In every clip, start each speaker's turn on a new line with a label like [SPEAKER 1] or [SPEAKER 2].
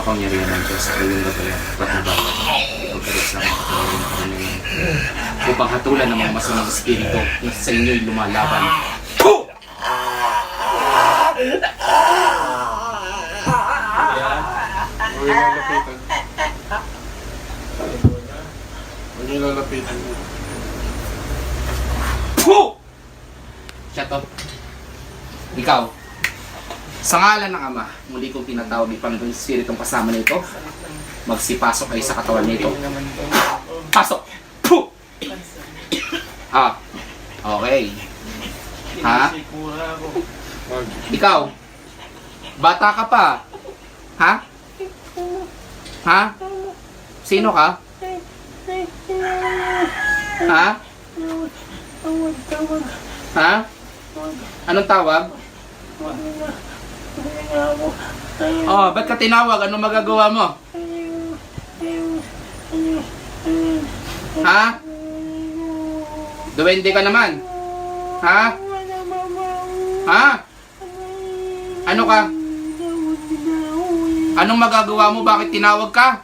[SPEAKER 1] kapangyarihan ng Diyos sa iyong gabayan, patnubay, pagkalit sa mga katawan ng Panginoon, upang hatulan ng mga masamang espiritu na sa inyo'y lumalaban.
[SPEAKER 2] Huwag yung lalapitan. Huwag yung lalapitan.
[SPEAKER 1] Shut up. Ikaw, sa ngalan ng Ama, muli kong tinatawag ni Panginoon Espiritong kasama nito, magsipasok kayo sa katawan nito. Pasok! Puh! Ah, okay. Ha? Ikaw, bata ka pa. Ha? Ha? Sino ka? Ha? Ha? Anong tawag? Oh, ba't ka tinawag? Anong magagawa mo? Ha? Duwende ka naman? Ha? Ha? Ano ka? Anong magagawa mo? Bakit tinawag ka?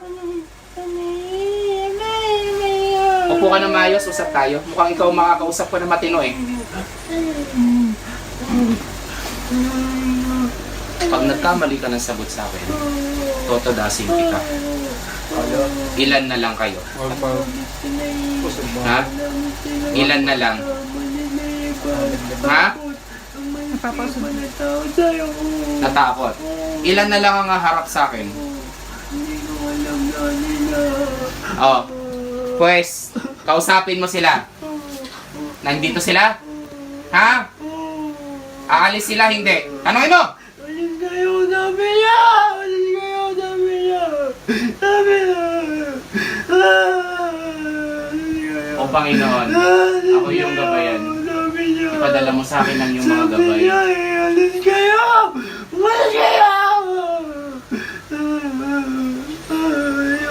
[SPEAKER 1] Upo ka na maayos, usap tayo. Mukhang ikaw makakausap ko na matino eh. Pag nagkamali ka ng sagot sa akin, totodasin kita. Ilan na lang kayo? Ha? Ilan na lang? Ha? Natakot. Ilan na lang ang harap sa akin? Oh. Pues, kausapin mo sila. Nandito sila? Ha? Aalis sila, hindi. Tanungin mo!
[SPEAKER 3] Alis kayo, sabi niya! Alis kayo, sabi niya! Sabi niya!
[SPEAKER 1] O Panginoon, ako yung gabayan.
[SPEAKER 3] Sabi niya!
[SPEAKER 1] Ipadala mo sa akin ang iyong mga
[SPEAKER 3] Sabi
[SPEAKER 1] gabay.
[SPEAKER 3] niya, alis kayo! Alis kayo!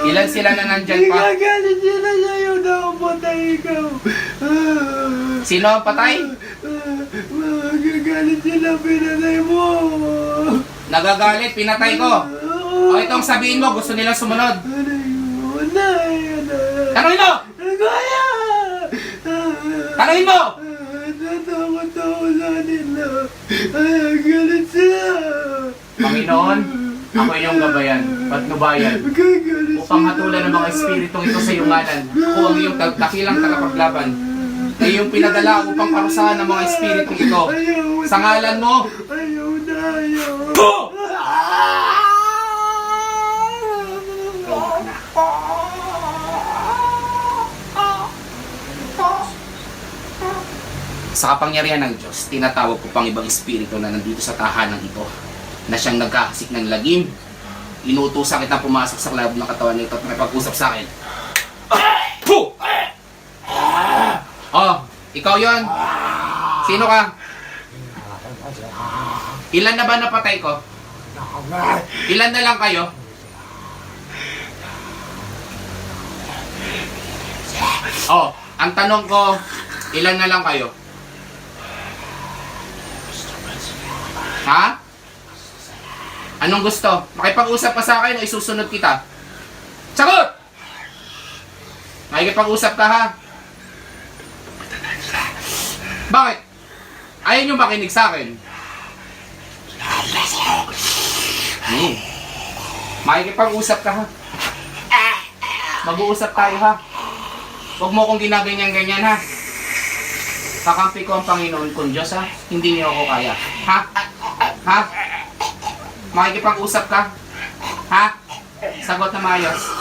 [SPEAKER 1] Ilan sila na nandyan pa?
[SPEAKER 3] Gagalit sila sa'yo na patay ikaw.
[SPEAKER 1] Sino ang patay?
[SPEAKER 3] Gagalit sila, pinatay mo.
[SPEAKER 1] Nagagalit, pinatay ko. O itong sabihin mo, gusto nilang sumunod. Tanungin mo!
[SPEAKER 3] Kaya!
[SPEAKER 1] Tanungin mo!
[SPEAKER 3] Natakot ako sa nila. Ay, galit sila.
[SPEAKER 1] Panginoon, ako yung gabayan, patnubayan,
[SPEAKER 3] Gagalit
[SPEAKER 1] upang hatulan ng mga espiritong ito sa iyong ngalan. Ako ang iyong dakilang tagapaglaban, na iyong pinadala upang parusahan ng mga espiritong ito. Sa ngalan mo,
[SPEAKER 3] Ayaw na, ayaw.
[SPEAKER 1] Puh! Sa kapangyarihan ng Diyos, tinatawag ko pang ibang espiritu na nandito sa tahanan ito, na siyang nagkakasik ng lagim. Inuutosan kitang pumasok sa loob ng katawan nito at makipag-usap sa akin. Puh! Oh, ikaw yon. Sino ka? Ilan na ba napatay ko? Ilan na lang kayo? Oh, ang tanong ko, ilan na lang kayo? Ha? Anong gusto? Makipag-usap pa sa akin o isusunod kita? Sagot! Makikipag-usap ka ha? Bakit? Ayaw nyo makinig sa akin? Makikipag-usap ka ha? Mag-uusap tayo ha? Huwag mo kong ginaganyan-ganyan ha? Kakampi ko ang Panginoon kong Diyos ha? Hindi niyo ako kaya. Ha? Ha? Makikipag-usap ka? Ha? Sagot na maayos.